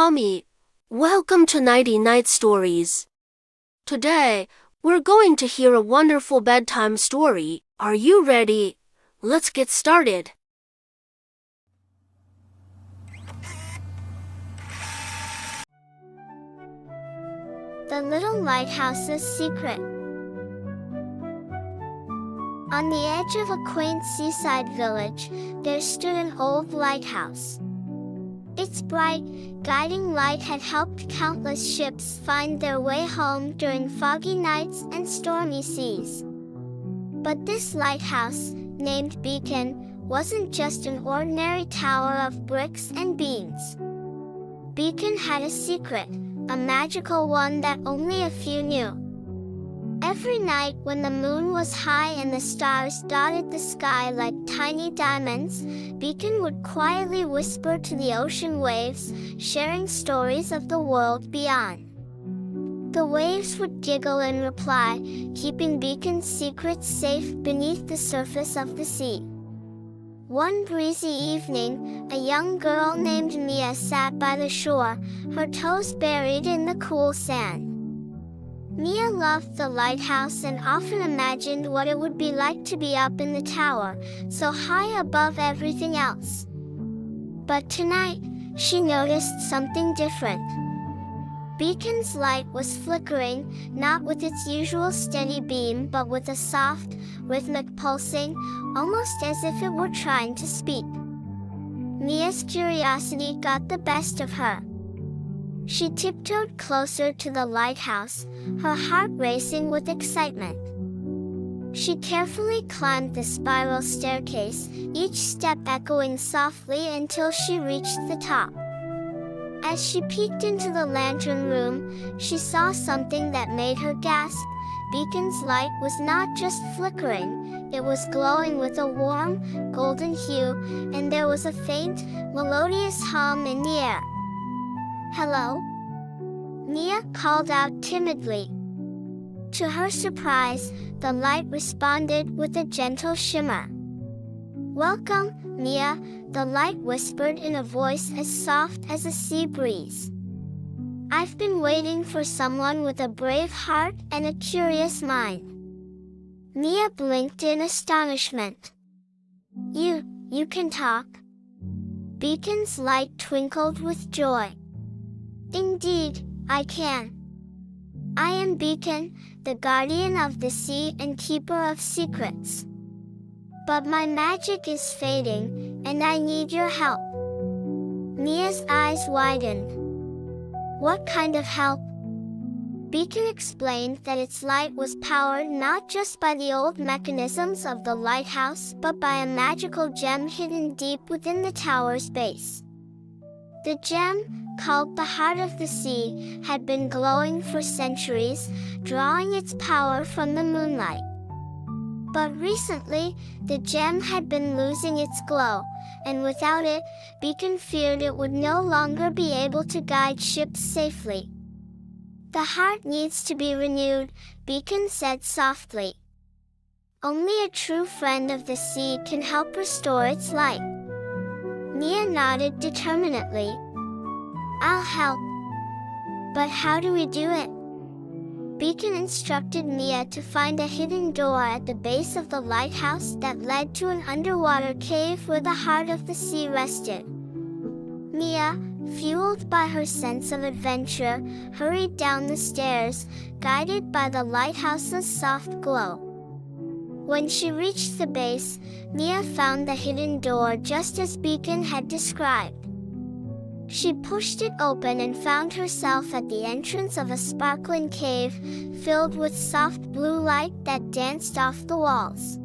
Mommy. Welcome to Nighty Night Stories. Today, we're going to hear a wonderful bedtime story. Are you ready? Let's get started. The Little Lighthouse's Secret. On the edge of a quaint seaside village, there stood an old lighthouse. Its bright, guiding light had helped countless ships find their way home during foggy nights and stormy seas. But this lighthouse, named Beacon, wasn't just an ordinary tower of bricks and beams. Beacon had a secret, a magical one that only a few knew. Every night when the moon was high and the stars dotted the sky like tiny diamonds, Beacon would quietly whisper to the ocean waves, sharing stories of the world beyond. The waves would giggle in reply, keeping Beacon's secrets safe beneath the surface of the sea. One breezy evening, a young girl named Mia sat by the shore, her toes buried in the cool sand. Mia loved the lighthouse and often imagined what it would be like to be up in the tower, so high above everything else. But tonight, she noticed something different. Beacon's light was flickering, not with its usual steady beam but with a soft, rhythmic pulsing, almost as if it were trying to speak. Mia's curiosity got the best of her. She tiptoed closer to the lighthouse, her heart racing with excitement. She carefully climbed the spiral staircase, each step echoing softly until she reached the top. As she peeked into the lantern room, she saw something that made her gasp. Beacon's light was not just flickering, it was glowing with a warm, golden hue, and there was a faint, melodious hum in the air. "Hello?" Mia called out timidly. To her surprise, the light responded with a gentle shimmer. "Welcome, Mia," the light whispered in a voice as soft as a sea breeze. "I've been waiting for someone with a brave heart and a curious mind." Mia blinked in astonishment. You can talk?" Beacon's light twinkled with joy. "Indeed, I can. I am Beacon, the guardian of the sea and keeper of secrets. But my magic is fading, and I need your help." Mia's eyes widened. "What kind of help?" Beacon explained that its light was powered not just by the old mechanisms of the lighthouse but by a magical gem hidden deep within the tower's base. The gem, called the Heart of the Sea, had been glowing for centuries, drawing its power from the moonlight. But recently, the gem had been losing its glow, and without it, Beacon feared it would no longer be able to guide ships safely. "The heart needs to be renewed," Beacon said softly. "Only a true friend of the sea can help restore its light." Mia nodded determinedly. "I'll help. But how do we do it?" Beacon instructed Mia to find a hidden door at the base of the lighthouse that led to an underwater cave where the Heart of the Sea rested. Mia, fueled by her sense of adventure, hurried down the stairs, guided by the lighthouse's soft glow. When she reached the base, Mia found the hidden door just as Beacon had described. She pushed it open and found herself at the entrance of a sparkling cave, filled with soft blue light that danced off the walls.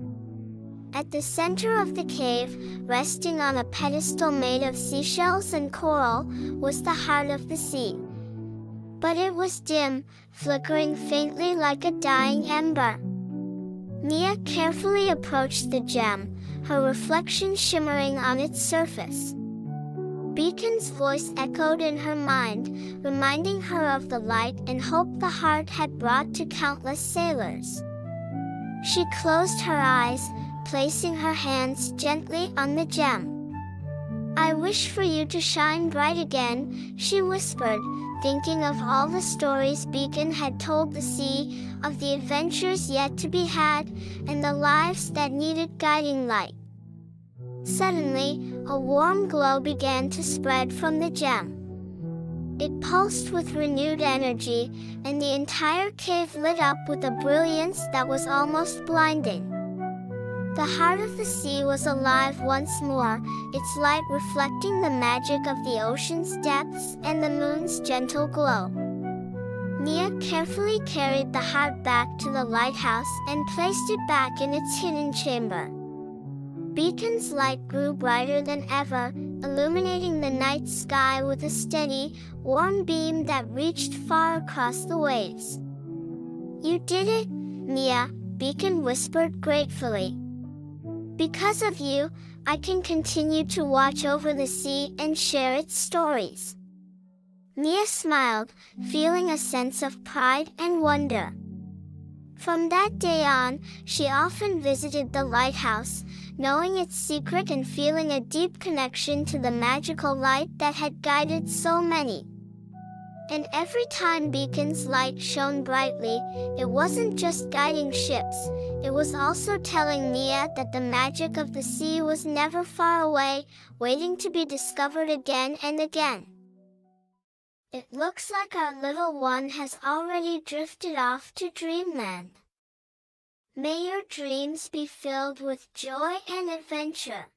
At the center of the cave, resting on a pedestal made of seashells and coral, was the Heart of the Sea. But it was dim, flickering faintly like a dying ember. Mia carefully approached the gem, her reflection shimmering on its surface. Beacon's voice echoed in her mind, reminding her of the light and hope the heart had brought to countless sailors. She closed her eyes, placing her hands gently on the gem. I wish for you to shine bright again, she whispered, thinking of all the stories Beacon had told the sea, of the adventures yet to be had, and the lives that needed guiding light. Suddenly, a warm glow began to spread from the gem. It pulsed with renewed energy, and the entire cave lit up with a brilliance that was almost blinding. The heart of the sea was alive once more, its light reflecting the magic of the ocean's depths and the moon's gentle glow. Mia carefully carried the heart back to the lighthouse and placed it back in its hidden chamber. Beacon's light grew brighter than ever, illuminating the night sky with a steady, warm beam that reached far across the waves. You did it, Mia, Beacon whispered gratefully. Because of you, I can continue to watch over the sea and share its stories. Mia smiled, feeling a sense of pride and wonder. From that day on, she often visited the lighthouse, knowing its secret and feeling a deep connection to the magical light that had guided so many. And every time Beacon's light shone brightly, it wasn't just guiding ships, it was also telling Mia that the magic of the sea was never far away, waiting to be discovered again and again. It looks like our little one has already drifted off to dreamland. May your dreams be filled with joy and adventure.